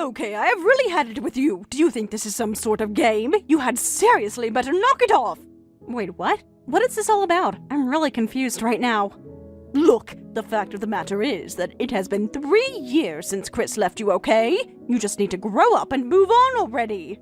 Okay, I have really had it with you. Do you think this is some sort of game? You had seriously better knock it off! Wait, what? What is this all about? I'm really confused right now. Look, the fact of the matter is that it has been 3 years since Chris left you, okay? You just need to grow up and move on already.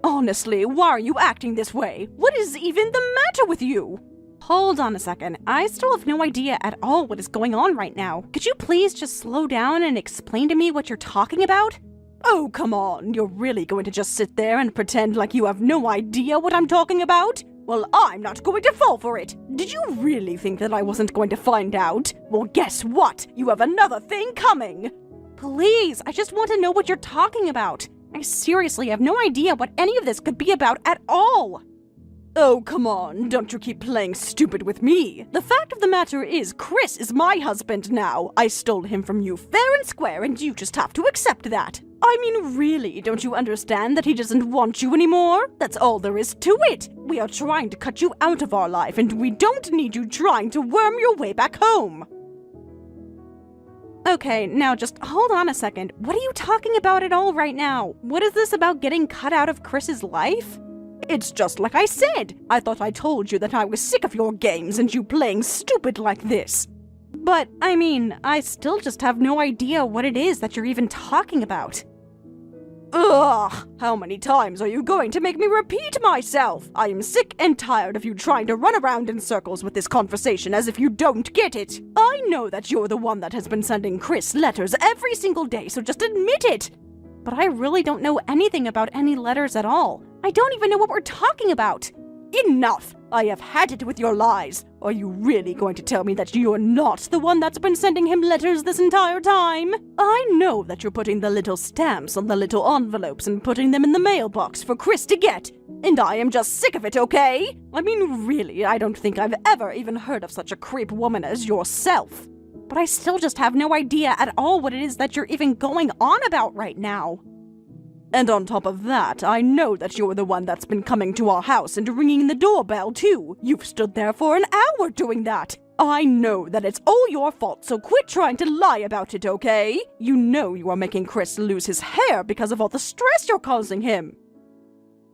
Honestly, why are you acting this way? What is even the matter with you? Hold on a second. I still have no idea at all what is going on right now. Could you please just slow down and explain to me what you're talking about? Oh, come on. You're really going to just sit there and pretend like you have no idea what I'm talking about? Well, I'm not going to fall for it. Did you really think that I wasn't going to find out? Well, guess what? You have another thing coming. Please, I just want to know what you're talking about. I seriously have no idea what any of this could be about at all. Oh, come on, don't you keep playing stupid with me. The fact of the matter is, Chris is my husband now. I stole him from you fair and square, and you just have to accept that. I mean, really, don't you understand that he doesn't want you anymore? That's all there is to it. We are trying to cut you out of our life, and we don't need you trying to worm your way back home. Okay, now just hold on a second. What are you talking about at all right now? What is this about getting cut out of Chris's life? It's just like I said. I thought I told you that I was sick of your games and you playing stupid like this. But, I mean, I still just have no idea what it is that you're even talking about. Ugh! How many times are you going to make me repeat myself? I am sick and tired of you trying to run around in circles with this conversation as if you don't get it. I know that you're the one that has been sending Chris letters every single day, so just admit it. But I really don't know anything about any letters at all. I don't even know what we're talking about. Enough! I have had it with your lies. Are you really going to tell me that you're not the one that's been sending him letters this entire time? I know that you're putting the little stamps on the little envelopes and putting them in the mailbox for Chris to get. And I am just sick of it, okay? I mean, really, I don't think I've ever even heard of such a creep woman as yourself. But I still just have no idea at all what it is that you're even going on about right now. And on top of that, I know that you're the one that's been coming to our house and ringing the doorbell, too. You've stood there for an hour doing that. I know that it's all your fault, so quit trying to lie about it, okay? You know you are making Chris lose his hair because of all the stress you're causing him.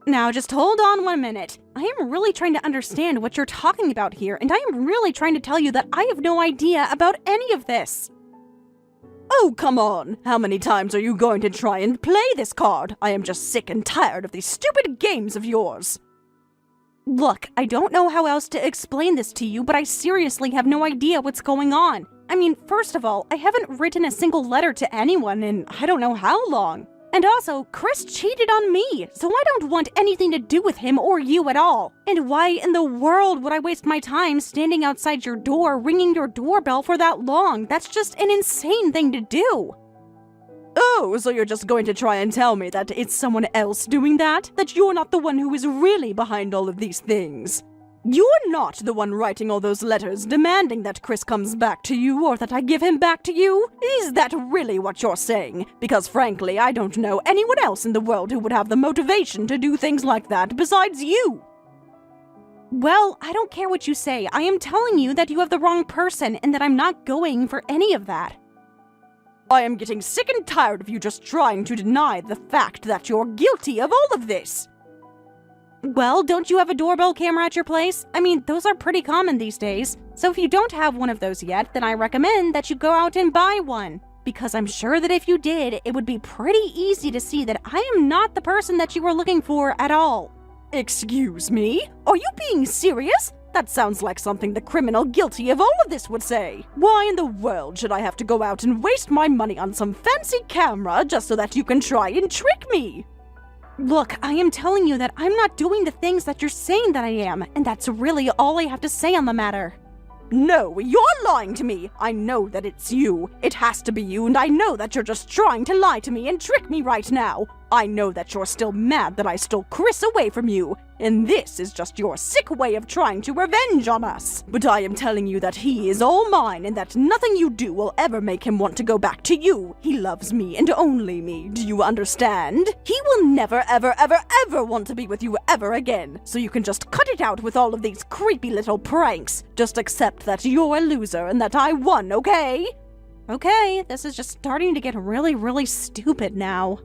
Now, just hold on 1 minute. I am really trying to understand what you're talking about here, and I am really trying to tell you that I have no idea about any of this. Oh, come on! How many times are you going to try and play this card? I am just sick and tired of these stupid games of yours. Look, I don't know how else to explain this to you, but I seriously have no idea what's going on. I mean, first of all, I haven't written a single letter to anyone in I don't know how long. And also, Chris cheated on me, so I don't want anything to do with him or you at all. And why in the world would I waste my time standing outside your door ringing your doorbell for that long? That's just an insane thing to do. Oh, so you're just going to try and tell me that it's someone else doing that? That you're not the one who is really behind all of these things? You're not the one writing all those letters demanding that Chris comes back to you or that I give him back to you? Is that really what you're saying? Because frankly, I don't know anyone else in the world who would have the motivation to do things like that besides you. Well, I don't care what you say. I am telling you that you have the wrong person and that I'm not going for any of that. I am getting sick and tired of you just trying to deny the fact that you're guilty of all of this. Well, don't you have a doorbell camera at your place? I mean, those are pretty common these days. So if you don't have one of those yet, then I recommend that you go out and buy one. Because I'm sure that if you did, it would be pretty easy to see that I am not the person that you were looking for at all. Excuse me? Are you being serious? That sounds like something the criminal guilty of all of this would say. Why in the world should I have to go out and waste my money on some fancy camera just so that you can try and trick me? Look, I am telling you that I'm not doing the things that you're saying that I am, and that's really all I have to say on the matter. No, you're lying to me. I know that it's you. It has to be you, and I know that you're just trying to lie to me and trick me right now. I know that you're still mad that I stole Chris away from you, and this is just your sick way of trying to revenge on us. But I am telling you that he is all mine, and that nothing you do will ever make him want to go back to you. He loves me and only me. Do you understand? He will never, ever, ever, ever want to be with you ever again. So you can just cut it out with all of these creepy little pranks. Just accept that you're a loser and that I won, okay? Okay, this is just starting to get really, really stupid now.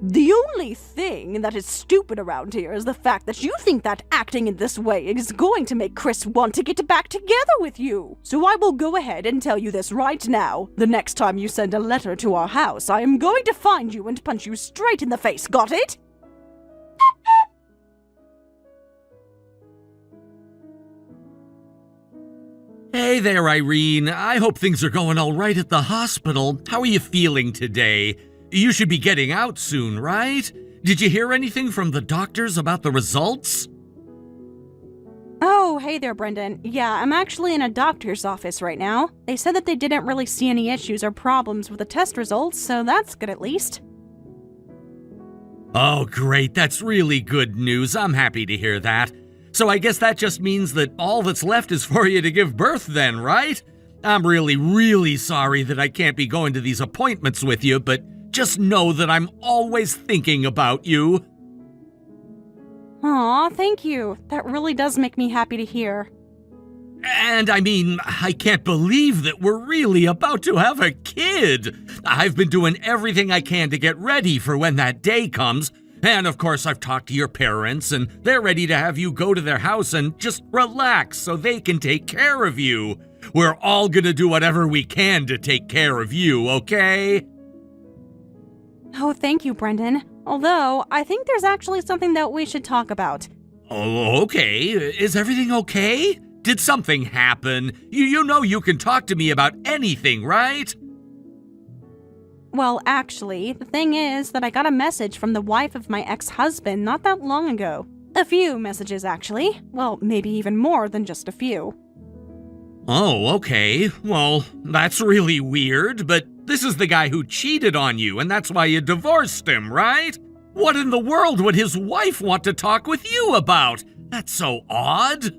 The only thing that is stupid around here is the fact that you think that acting in this way is going to make Chris want to get back together with you. So I will go ahead and tell you this right now. The next time you send a letter to our house, I am going to find you and punch you straight in the face, got it? Hey there, Irene. I hope things are going all right at the hospital. How are you feeling today? You should be getting out soon, right? Did you hear anything from the doctors about the results? Oh, hey there, Brendan. Yeah, I'm actually in a doctor's office right now. They said that they didn't really see any issues or problems with the test results, so that's good at least. Oh, great. That's really good news. I'm happy to hear that. So I guess that just means that all that's left is for you to give birth then, right? I'm really, really sorry that I can't be going to these appointments with you, but just know that I'm always thinking about you. Aw, thank you. That really does make me happy to hear. And I mean, I can't believe that we're really about to have a kid. I've been doing everything I can to get ready for when that day comes. And of course, I've talked to your parents, and they're ready to have you go to their house and just relax so they can take care of you. We're all gonna do whatever we can to take care of you, okay? Oh, thank you, Brendan. Although, I think there's actually something that we should talk about. Oh, okay. Is everything okay? Did something happen? You know you can talk to me about anything, right? Well, actually, the thing is that I got a message from the wife of my ex-husband not that long ago. A few messages, actually. Well, maybe even more than just a few. Oh, okay. Well, that's really weird, but this is the guy who cheated on you, and that's why you divorced him, right? What in the world would his wife want to talk with you about? That's so odd.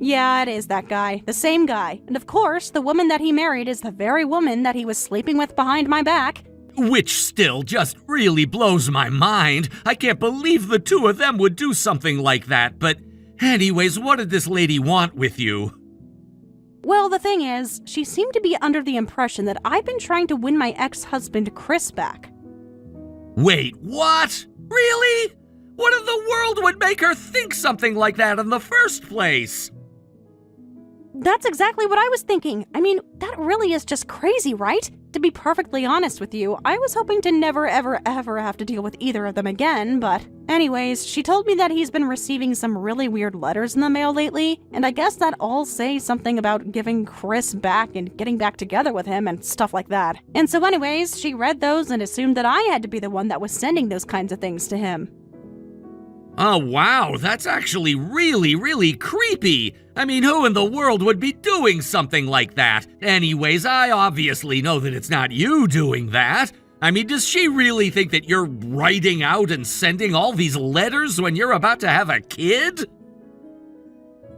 Yeah, it is that guy. The same guy. And of course, the woman that he married is the very woman that he was sleeping with behind my back. Which still just really blows my mind. I can't believe the two of them would do something like that, but anyways, what did this lady want with you? Well, the thing is, she seemed to be under the impression that I've been trying to win my ex-husband Chris back. Wait, what? Really? What in the world would make her think something like that in the first place? That's exactly what I was thinking. I mean, that really is just crazy, right? To be perfectly honest with you, I was hoping to never ever ever have to deal with either of them again, but anyways, she told me that he's been receiving some really weird letters in the mail lately, and I guess that all say something about giving Chris back and getting back together with him and stuff like that. And so anyways, she read those and assumed that I had to be the one that was sending those kinds of things to him. Oh, wow, that's actually really, really creepy. I mean, who in the world would be doing something like that? Anyways, I obviously know that it's not you doing that. I mean, does she really think that you're writing out and sending all these letters when you're about to have a kid?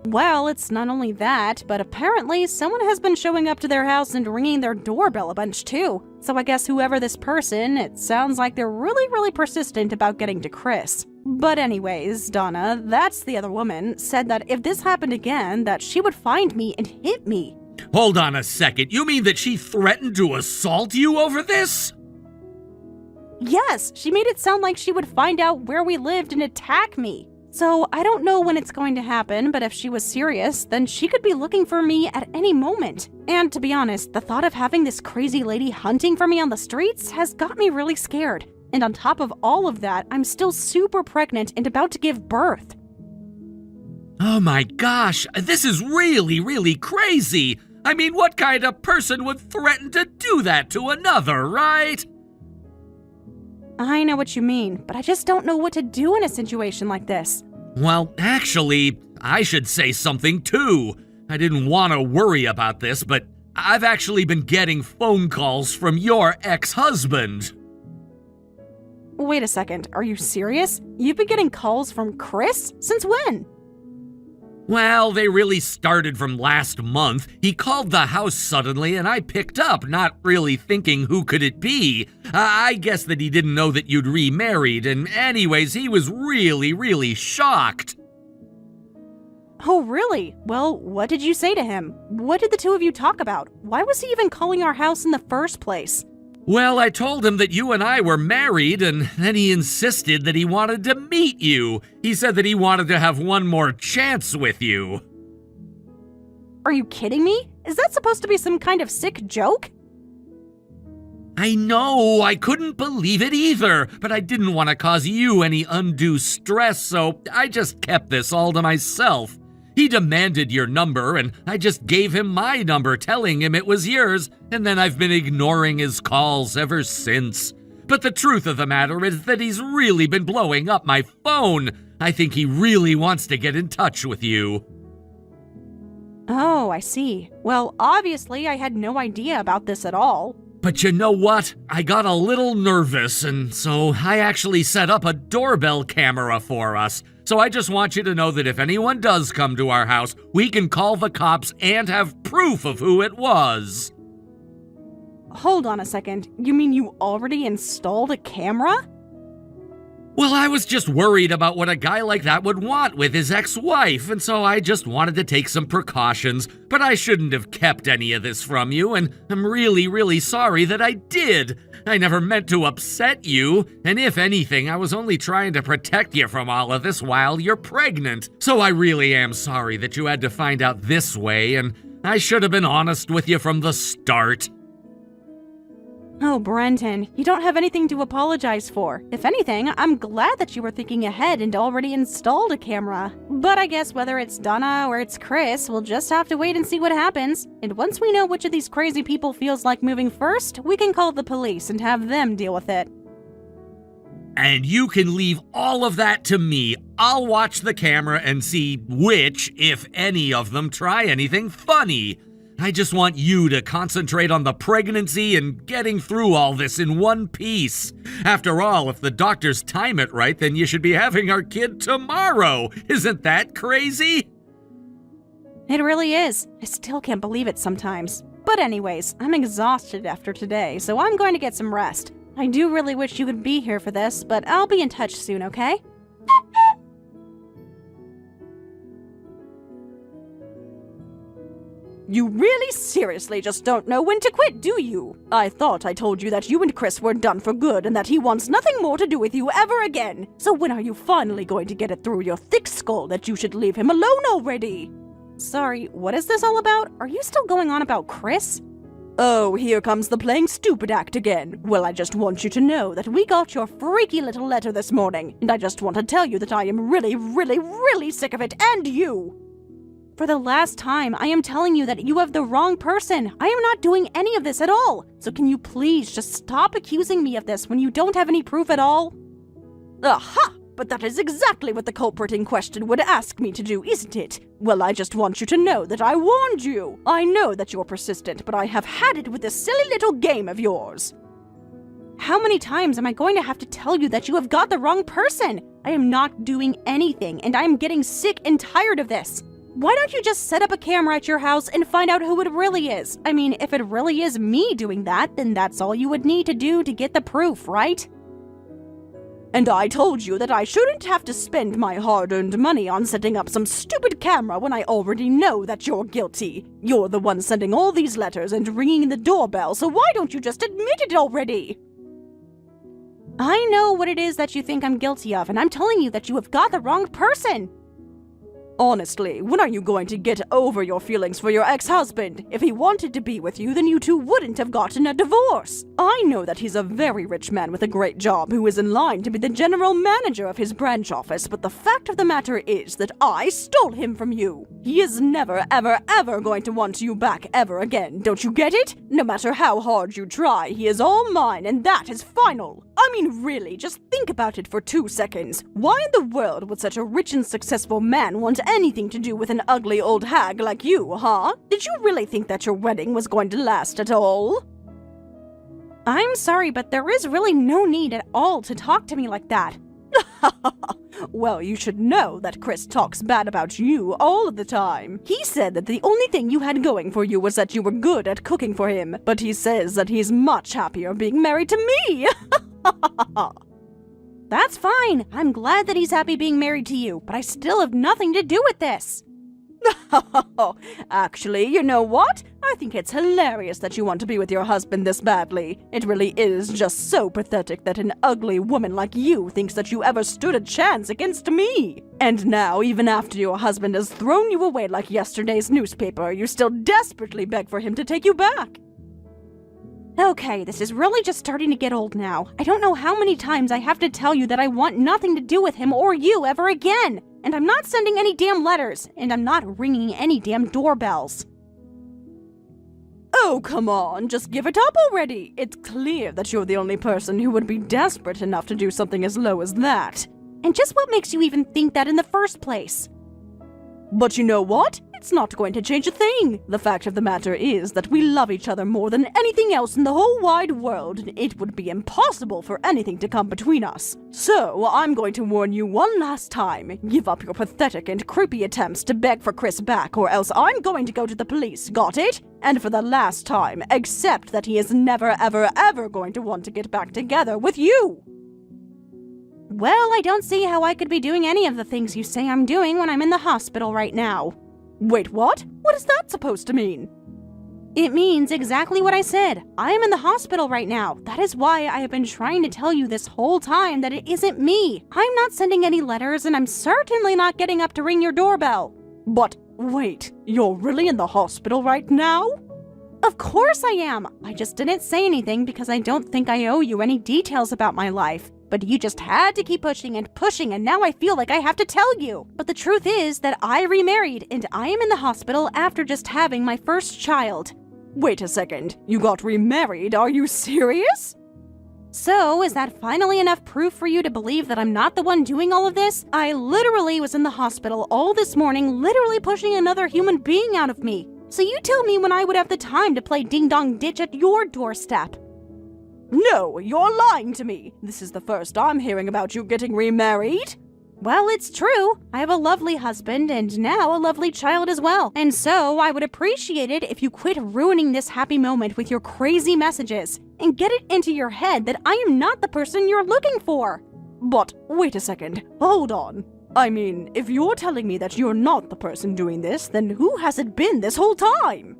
Well, it's not only that, but apparently someone has been showing up to their house and ringing their doorbell a bunch too. So I guess whoever this person, it sounds like they're really, really persistent about getting to Chris. But anyways, Donna, that's the other woman, said that if this happened again, that she would find me and hit me. Hold on a second, you mean that she threatened to assault you over this? Yes, she made it sound like she would find out where we lived and attack me. So I don't know when it's going to happen, but if she was serious, then she could be looking for me at any moment. And to be honest, the thought of having this crazy lady hunting for me on the streets has got me really scared. And on top of all of that, I'm still super pregnant and about to give birth. Oh my gosh, this is really, really crazy. I mean, what kind of person would threaten to do that to another, right? I know what you mean, but I just don't know what to do in a situation like this. Well, actually, I should say something too. I didn't want to worry about this, but I've actually been getting phone calls from your ex-husband. Wait a second, are you serious? You've been getting calls from Chris? Since when? Well, they really started from last month. He called the house suddenly and I picked up, not really thinking who could it be. I guess that he didn't know that you'd remarried, and anyways, he was really, really shocked. Oh, really? Well, what did you say to him? What did the two of you talk about? Why was he even calling our house in the first place? Well, I told him that you and I were married, and then he insisted that he wanted to meet you. He said that he wanted to have one more chance with you. Are you kidding me? Is that supposed to be some kind of sick joke? I know, I couldn't believe it either, but I didn't want to cause you any undue stress, so I just kept this all to myself. He demanded your number, and I just gave him my number, telling him it was yours, and then I've been ignoring his calls ever since. But the truth of the matter is that he's really been blowing up my phone. I think he really wants to get in touch with you. Oh, I see. Well, obviously I had no idea about this at all. But you know what? I got a little nervous, and so I actually set up a doorbell camera for us. So I just want you to know that if anyone does come to our house, we can call the cops and have proof of who it was. Hold on a second. You mean you already installed a camera? Well, I was just worried about what a guy like that would want with his ex-wife, and so I just wanted to take some precautions, but I shouldn't have kept any of this from you, and I'm really, really sorry that I did. I never meant to upset you, and if anything, I was only trying to protect you from all of this while you're pregnant. So I really am sorry that you had to find out this way, and I should have been honest with you from the start. Oh, Brenton, you don't have anything to apologize for. If anything, I'm glad that you were thinking ahead and already installed a camera. But I guess whether it's Donna or it's Chris, we'll just have to wait and see what happens. And once we know which of these crazy people feels like moving first, we can call the police and have them deal with it. And you can leave all of that to me. I'll watch the camera and see which, if any of them, try anything funny. I just want you to concentrate on the pregnancy and getting through all this in one piece. After all, if the doctors time it right, then you should be having our kid tomorrow. Isn't that crazy? It really is. I still can't believe it sometimes. But anyways, I'm exhausted after today, so I'm going to get some rest. I do really wish you could be here for this, but I'll be in touch soon, okay? You really seriously just don't know when to quit, do you? I thought I told you that you and Chris were done for good and that he wants nothing more to do with you ever again. So when are you finally going to get it through your thick skull that you should leave him alone already? Sorry, what is this all about? Are you still going on about Chris? Oh, here comes the playing stupid act again. Well, I just want you to know that we got your freaky little letter this morning, and I just want to tell you that I am really, really, really sick of it, and you! For the last time, I am telling you that you have the wrong person. I am not doing any of this at all. So can you please just stop accusing me of this when you don't have any proof at all? Aha! But that is exactly what the culprit in question would ask me to do, isn't it? Well, I just want you to know that I warned you. I know that you're persistent, but I have had it with this silly little game of yours. How many times am I going to have to tell you that you have got the wrong person? I am not doing anything, and I am getting sick and tired of this. Why don't you just set up a camera at your house and find out who it really is? I mean, if it really is me doing that, then that's all you would need to do to get the proof, right? And I told you that I shouldn't have to spend my hard-earned money on setting up some stupid camera when I already know that you're guilty. You're the one sending all these letters and ringing the doorbell, so why don't you just admit it already? I know what it is that you think I'm guilty of, and I'm telling you that you have got the wrong person. Honestly, when are you going to get over your feelings for your ex-husband? If he wanted to be with you, then you two wouldn't have gotten a divorce. I know that he's a very rich man with a great job who is in line to be the general manager of his branch office, but the fact of the matter is that I stole him from you. He is never, ever, ever going to want you back ever again, don't you get it? No matter how hard you try, he is all mine, and that is final. I mean, really, just think about it for 2 seconds. Why in the world would such a rich and successful man want anything to do with an ugly old hag like you, huh? Did you really think that your wedding was going to last at all? I'm sorry, but there is really no need at all to talk to me like that. Well, you should know that Chris talks bad about you all of the time. He said that the only thing you had going for you was that you were good at cooking for him, but he says that he's much happier being married to me. That's fine. I'm glad that he's happy being married to you, but I still have nothing to do with this. Actually, you know what? I think it's hilarious that you want to be with your husband this badly. It really is just so pathetic that an ugly woman like you thinks that you ever stood a chance against me. And now, even after your husband has thrown you away like yesterday's newspaper, you still desperately beg for him to take you back. Okay, this is really just starting to get old now. I don't know how many times I have to tell you that I want nothing to do with him or you ever again. And I'm not sending any damn letters, and I'm not ringing any damn doorbells. Oh, come on, just give it up already. It's clear that you're the only person who would be desperate enough to do something as low as that. And just what makes you even think that in the first place? But you know what? It's not going to change a thing. The fact of the matter is that we love each other more than anything else in the whole wide world, and it would be impossible for anything to come between us. So, I'm going to warn you one last time. Give up your pathetic and creepy attempts to beg for Chris back, or else I'm going to go to the police, got it? And for the last time, accept that he is never, ever, ever going to want to get back together with you. Well, I don't see how I could be doing any of the things you say I'm doing when I'm in the hospital right now. Wait, what? What is that supposed to mean? It means exactly what I said. I am in the hospital right now. That is why I have been trying to tell you this whole time that it isn't me. I'm not sending any letters, and I'm certainly not getting up to ring your doorbell. But wait, you're really in the hospital right now? Of course I am. I just didn't say anything because I don't think I owe you any details about my life. But you just had to keep pushing, and now I feel like I have to tell you. But the truth is that I remarried, and I am in the hospital after just having my first child. Wait a second, you got remarried? Are you serious? So, is that finally enough proof for you to believe that I'm not the one doing all of this? I literally was in the hospital all this morning, literally pushing another human being out of me. So you tell me when I would have the time to play ding-dong ditch at your doorstep. No, you're lying to me. This is the first I'm hearing about you getting remarried. Well, it's true. I have a lovely husband and now a lovely child as well. And so I would appreciate it if you quit ruining this happy moment with your crazy messages and get it into your head that I am not the person you're looking for. But wait a second. Hold on. I mean, if you're telling me that you're not the person doing this, then who has it been this whole time?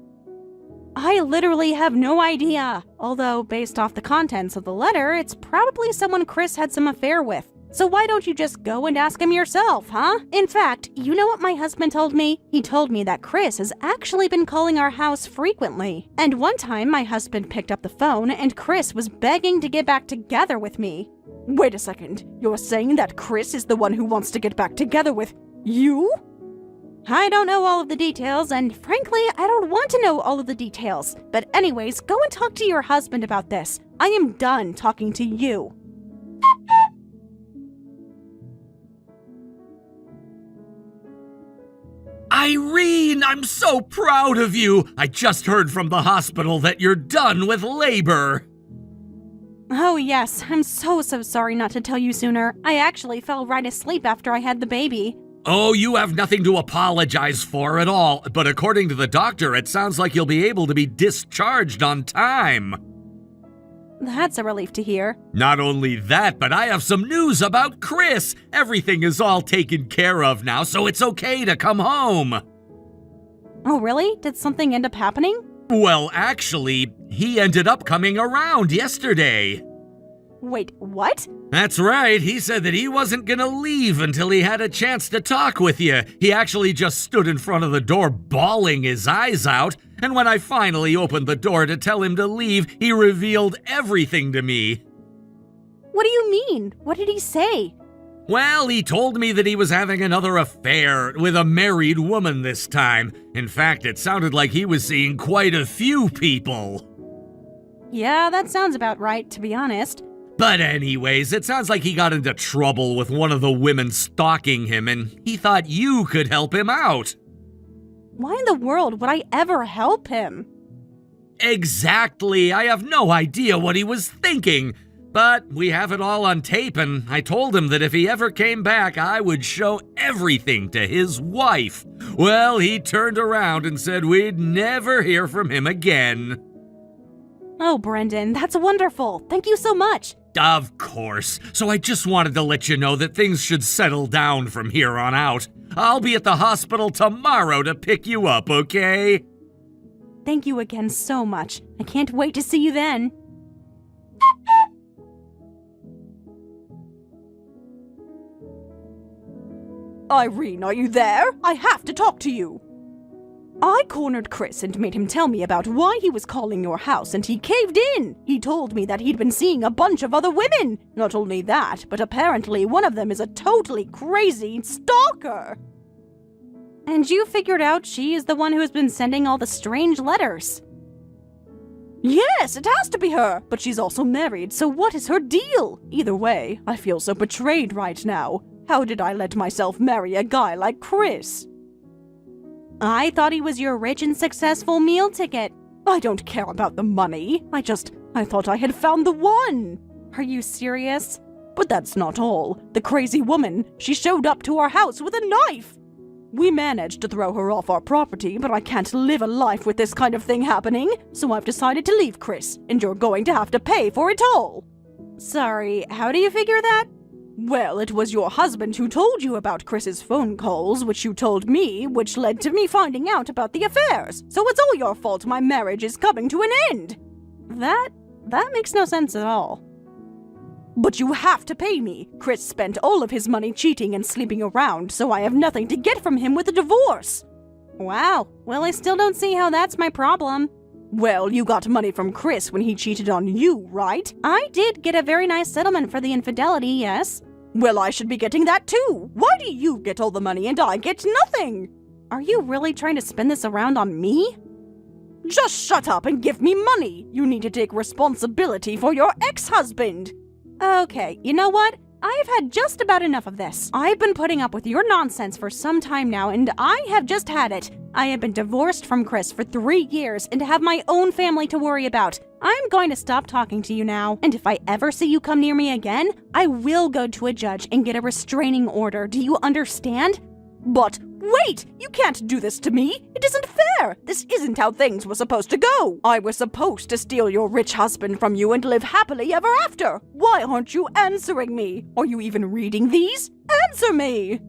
I literally have no idea. Although, based off the contents of the letter, it's probably someone Chris had some affair with. So why don't you just go and ask him yourself, huh? In fact, you know what my husband told me? He told me that Chris has actually been calling our house frequently. And one time, my husband picked up the phone and Chris was begging to get back together with me. Wait a second. You're saying that Chris is the one who wants to get back together with you? I don't know all of the details, and frankly, I don't want to know all of the details. But anyways, go and talk to your husband about this. I am done talking to you. Irene, I'm so proud of you. I just heard from the hospital that you're done with labor. Oh yes, I'm so sorry not to tell you sooner. I actually fell right asleep after I had the baby. Oh, you have nothing to apologize for at all, but according to the doctor, it sounds like you'll be able to be discharged on time. That's a relief to hear. Not only that, but I have some news about Chris. Everything is all taken care of now, so it's okay to come home. Oh really? Did something end up happening? Well, actually, he ended up coming around yesterday. Wait, what? That's right. He said that he wasn't gonna leave until he had a chance to talk with you. He actually just stood in front of the door bawling his eyes out, and when I finally opened the door to tell him to leave, he revealed everything to me. What do you mean? What did he say? Well, he told me that he was having another affair with a married woman this time. In fact, it sounded like he was seeing quite a few people. Yeah, that sounds about right, to be honest. But anyways, it sounds like he got into trouble with one of the women stalking him, and he thought you could help him out. Why in the world would I ever help him? Exactly. I have no idea what he was thinking. But we have it all on tape, and I told him that if he ever came back, I would show everything to his wife. Well, he turned around and said we'd never hear from him again. Oh, Brendan, that's wonderful. Thank you so much. Of course. So I just wanted to let you know that things should settle down from here on out. I'll be at the hospital tomorrow to pick you up, okay? Thank you again so much. I can't wait to see you then. Irene, are you there? I have to talk to you. I cornered Chris and made him tell me about why he was calling your house, and he caved in. He told me that he'd been seeing a bunch of other women. Not only that, but apparently one of them is a totally crazy stalker. And you figured out she is the one who has been sending all the strange letters. Yes, it has to be her, but she's also married, so what is her deal? Either way, I feel so betrayed right now. How did I let myself marry a guy like Chris? I thought he was your rich and successful meal ticket. I don't care about the money. I thought I had found the one. Are you serious? But that's not all. The crazy woman, she showed up to our house with a knife. We managed to throw her off our property, but I can't live a life with this kind of thing happening, so I've decided to leave Chris, and you're going to have to pay for it all. Sorry, how do you figure that? Well, it was your husband who told you about Chris's phone calls, which you told me, which led to me finding out about the affairs. So it's all your fault my marriage is coming to an end. That makes no sense at all. But you have to pay me. Chris spent all of his money cheating and sleeping around, so I have nothing to get from him with a divorce. Wow, well, I still don't see how that's my problem. Well, you got money from Chris when he cheated on you, right? I did get a very nice settlement for the infidelity, yes. Well, I should be getting that too. Why do you get all the money and I get nothing? Are you really trying to spin this around on me? Just shut up and give me money. You need to take responsibility for your ex-husband. Okay, you know what? I've had just about enough of this. I've been putting up with your nonsense for some time now, and I have just had it. I have been divorced from Chris for 3 years and have my own family to worry about. I'm going to stop talking to you now, and if I ever see you come near me again, I will go to a judge and get a restraining order. Do you understand? But wait! You can't do this to me! It isn't fair! This isn't how things were supposed to go! I was supposed to steal your rich husband from you and live happily ever after! Why aren't you answering me? Are you even reading these? Answer me!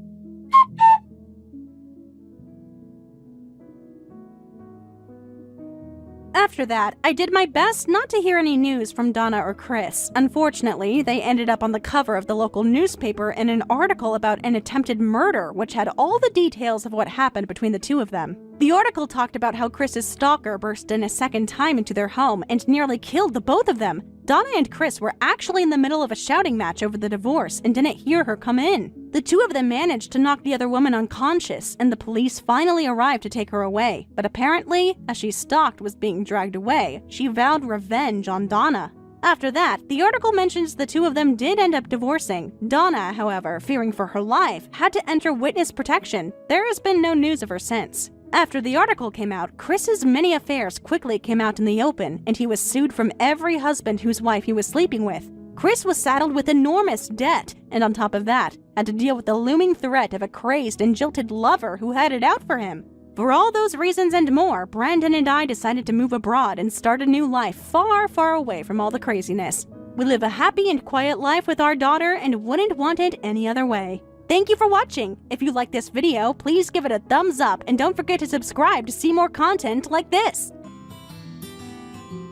After that, I did my best not to hear any news from Donna or Chris. Unfortunately, they ended up on the cover of the local newspaper in an article about an attempted murder, which had all the details of what happened between the two of them. The article talked about how Chris's stalker burst in a second time into their home and nearly killed the both of them. Donna and Chris were actually in the middle of a shouting match over the divorce and didn't hear her come in. The two of them managed to knock the other woman unconscious, and the police finally arrived to take her away. But apparently, as she stalked was being dragged away, she vowed revenge on Donna. After that, the article mentions the two of them did end up divorcing. Donna, however, fearing for her life, had to enter witness protection. There has been no news of her since. After the article came out, Chris's many affairs quickly came out in the open, and he was sued from every husband whose wife he was sleeping with. Chris was saddled with enormous debt, and on top of that, had to deal with the looming threat of a crazed and jilted lover who had it out for him. For all those reasons and more, Brandon and I decided to move abroad and start a new life far, far away from all the craziness. We live a happy and quiet life with our daughter and wouldn't want it any other way. Thank you for watching. If you like this video, please give it a thumbs up and don't forget to subscribe to see more content like this.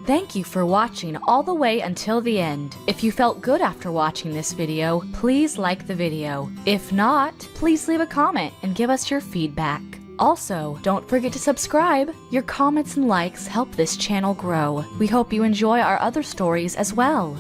Thank you for watching all the way until the end. If you felt good after watching this video, please like the video. If not, please leave a comment and give us your feedback. Also, don't forget to subscribe. Your comments and likes help this channel grow. We hope you enjoy our other stories as well.